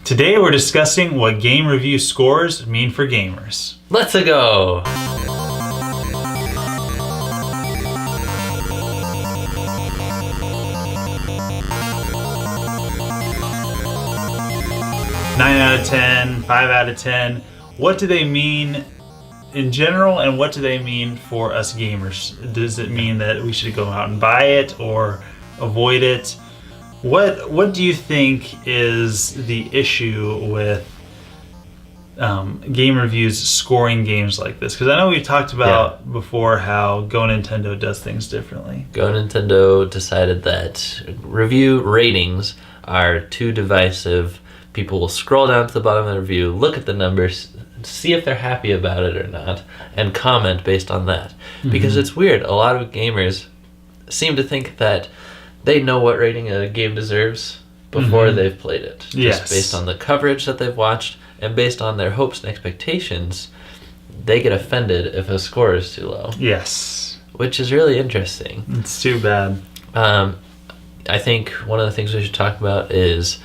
Today we're discussing what game review scores mean for gamers. Let's go! Nine out of 10, 5 out of 10. What do they mean in general, and what do they mean for us gamers? Does it mean that we should go out and buy it or avoid it? What do you think is the issue with game reviews scoring games like this? Because I know we talked about before how Go Nintendo does things differently. Go Nintendo decided that review ratings are too divisive. People will scroll down to the bottom of the review, look at the numbers, see if they're happy about it or not, and comment based on that. Because it's weird. A lot of gamers seem to think that they know what rating a game deserves before they've played it. Just based on the coverage that they've watched and based on their hopes and expectations, they get offended if a score is too low. Yes. Which is really interesting. It's too bad. I think one of the things we should talk about is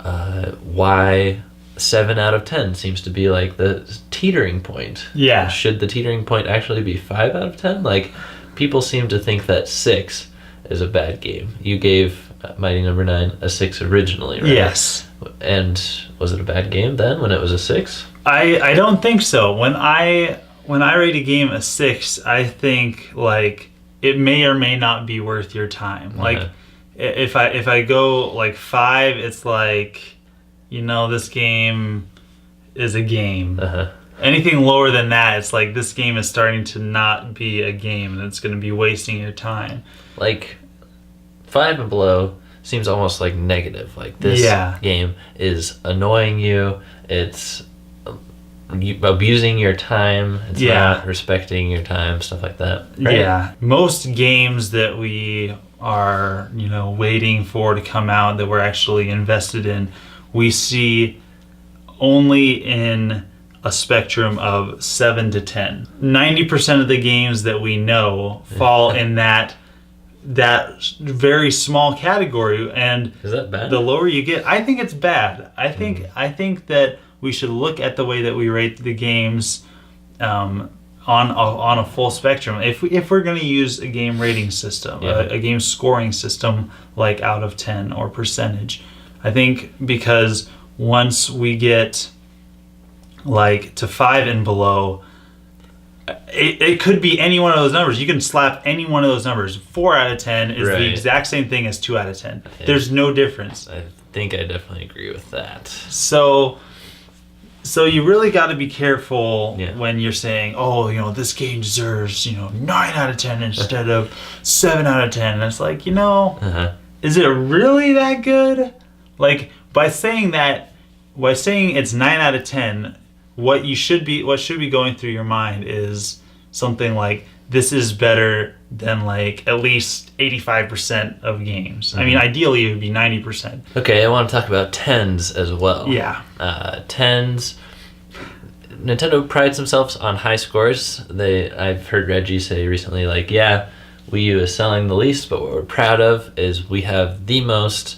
why 7 out of 10 seems to be like the teetering point. Yeah. Should the teetering point actually be 5 out of 10? Like, people seem to think that 6 is a bad game. You gave Mighty Number 9 a 6 originally, right? Yes. And was it a bad game then when it was a 6? I don't think so. When I rate a game a 6, I think like it may or may not be worth your time. Like if I go like 5, it's like, you know, this game is a game. Anything lower than that, it's like this game is starting to not be a game and it's going to be wasting your time. Like 5 and below seems almost like negative. Like this game is annoying you. It's abusing your time. It's not respecting your time, stuff like that. Right? Yeah. Most games that we are, you know, waiting for to come out that we're actually invested in, we see only in a spectrum of 7 to 10. 90% of the games that we know fall in that very small category, and is that bad? The lower you get, I think it's bad. I think that we should look at the way that we rate the games on a full spectrum. If we're going to use a game rating system, a game scoring system like out of 10 or percentage, I think because once we get like to 5 and below, it could be any one of those numbers. You can slap any one of those numbers. 4 out of 10 is the exact same thing as 2 out of 10. There's no difference. I think I definitely agree with that. So you really got to be careful when you're saying, oh, you know, this game deserves, you know, 9 out of 10 instead of 7 out of 10. And it's like, you know, is it really that good? Like, by saying it's 9 out of 10, what should be going through your mind is something like, this is better than like at least 85% of games. I mean, ideally it would be 90%. Okay, I want to talk about 10s as well. Yeah. 10s. Nintendo prides themselves on high scores. I've heard Reggie say recently, like, Wii U is selling the least, but what we're proud of is we have the most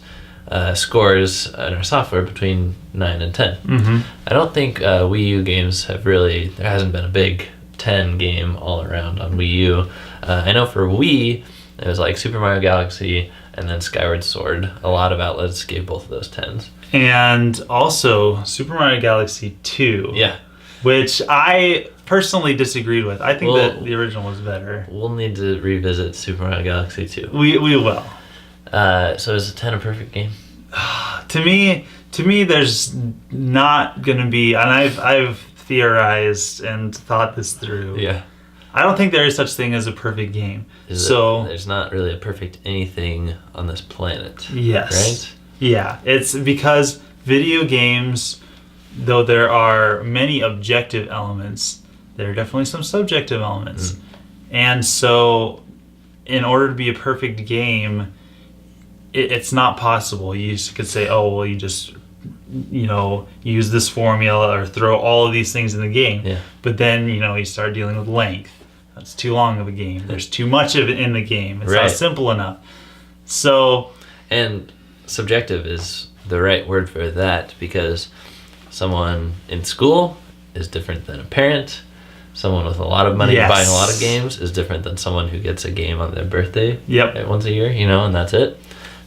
scores in our software between 9 and 10. I don't think Wii U games have really, there hasn't been a big 10 game all around on Wii U. I know for Wii, it was like Super Mario Galaxy and then Skyward Sword. A lot of outlets gave both of those 10s. And also Super Mario Galaxy 2. Yeah. Which I personally disagreed with. I think that the original was better. We'll need to revisit Super Mario Galaxy 2. We will. So is a 10 a perfect game? To me, there's not gonna be, and I've theorized and thought this through. Yeah. I don't think there is such thing as a perfect game. There's not really a perfect anything on this planet. Yes. Right? Yeah. It's because video games, though there are many objective elements, there are definitely some subjective elements. And so in order to be a perfect game, it's not possible. You could say, oh, well, you just, you know, use this formula or throw all of these things in the game. Yeah. But then, you know, you start dealing with length. That's too long of a game. There's too much of it in the game. It's not simple enough. So, and subjective is the right word for that, because someone in school is different than a parent. Someone with a lot of money buying a lot of games is different than someone who gets a game on their birthday once a year, and that's it.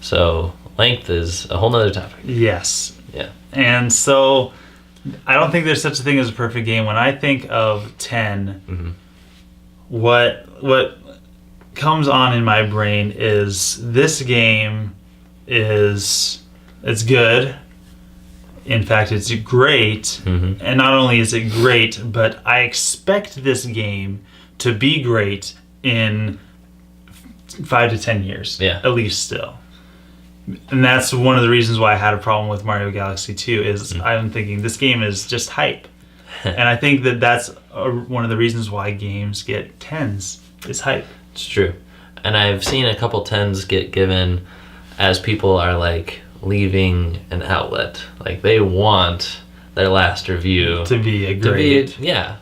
So length is a whole nother topic. Yes. Yeah. And so I don't think there's such a thing as a perfect game. When I think of 10, what comes on in my brain is this game it's good. In fact, it's great. And not only is it great, but I expect this game to be great in 5 to 10 years. Yeah. At least still. And that's one of the reasons why I had a problem with Mario Galaxy 2 is I'm thinking this game is just hype. And I think that's one of the reasons why games get 10s is hype. It's true. And I've seen a couple 10s get given as people are like leaving an outlet. Like they want their last review to be a great. Yeah.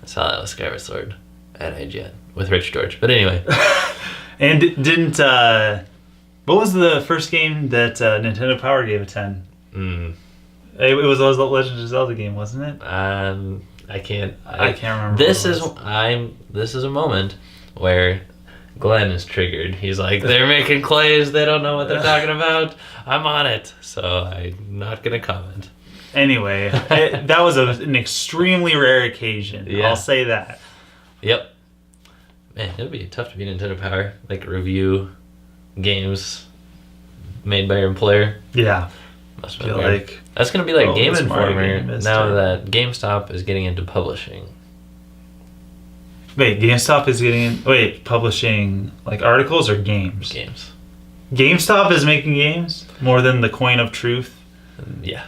I saw that with Skyward Sword at IGN with Rich George. But anyway. And didn't what was the first game that Nintendo Power gave a 10? It was the Legend of Zelda game, wasn't it? I can't remember. This is a moment where Glenn is triggered. He's like, they're making clays, they don't know what they're talking about. I'm on it, so I'm not gonna comment. Anyway, that was an extremely rare occasion. Yeah. I'll say that. Yep. Man, it would be tough to be Nintendo Power, like review games made by your employer. Yeah. Must have been like that's gonna be like Game Informer now that GameStop is getting into publishing. Wait, GameStop is publishing like articles or games? Games. GameStop is making games more than the Coin of Truth. Yeah,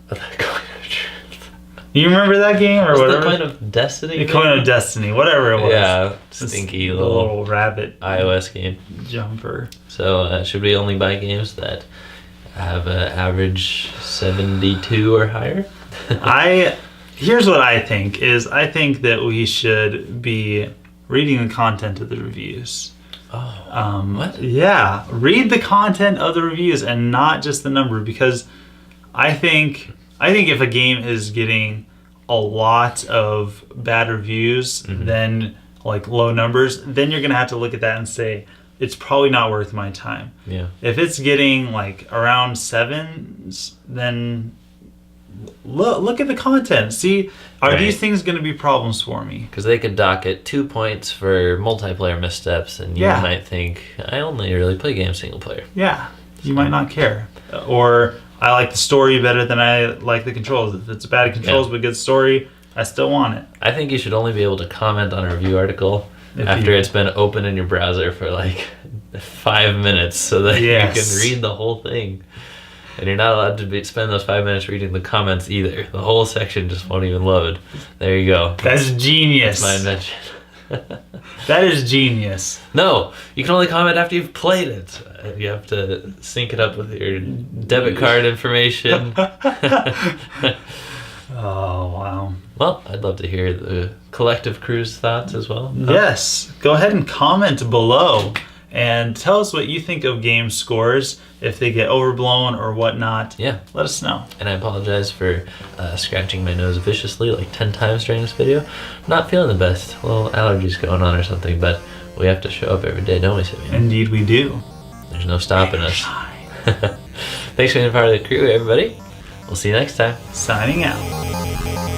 the Coin of Truth. You remember that game or whatever? The Coin of Destiny. The Coin of Destiny, whatever it was. Yeah, stinky little rabbit iOS game jumper. So should we only buy games that have an average 72 or higher? Here's what I think is I think that we should be reading the content of the reviews. What? Yeah, read the content of the reviews and not just the number, because I think if a game is getting a lot of bad reviews, then like low numbers, then you're gonna have to look at that and say it's probably not worth my time. Yeah. If it's getting like around 7s, then look at the content. See, are these things going to be problems for me? Because they could dock it 2 points for multiplayer missteps, and you might think, I only really play games single player. Yeah, you might not care. Or I like the story better than I like the controls. If it's bad controls but good story, I still want it. I think you should only be able to comment on a review article after it's been open in your browser for like 5 minutes so that you can read the whole thing. And you're not allowed to spend those 5 minutes reading the comments either. The whole section just won't even load. There you go. That's genius. That's my invention. That is genius. No, you can only comment after you've played it. You have to sync it up with your debit card information. Oh, wow. Well, I'd love to hear the collective crew's thoughts as well. Yes. Go ahead and comment below and tell us what you think of game scores, if they get overblown or whatnot. Yeah. Let us know. And I apologize for scratching my nose viciously like 10 times during this video. Not feeling the best. A little allergies going on or something, but we have to show up every day, don't we, Simeon? Indeed we do. There's no stopping us. Thanks for being a part of the crew, everybody. We'll see you next time. Signing out.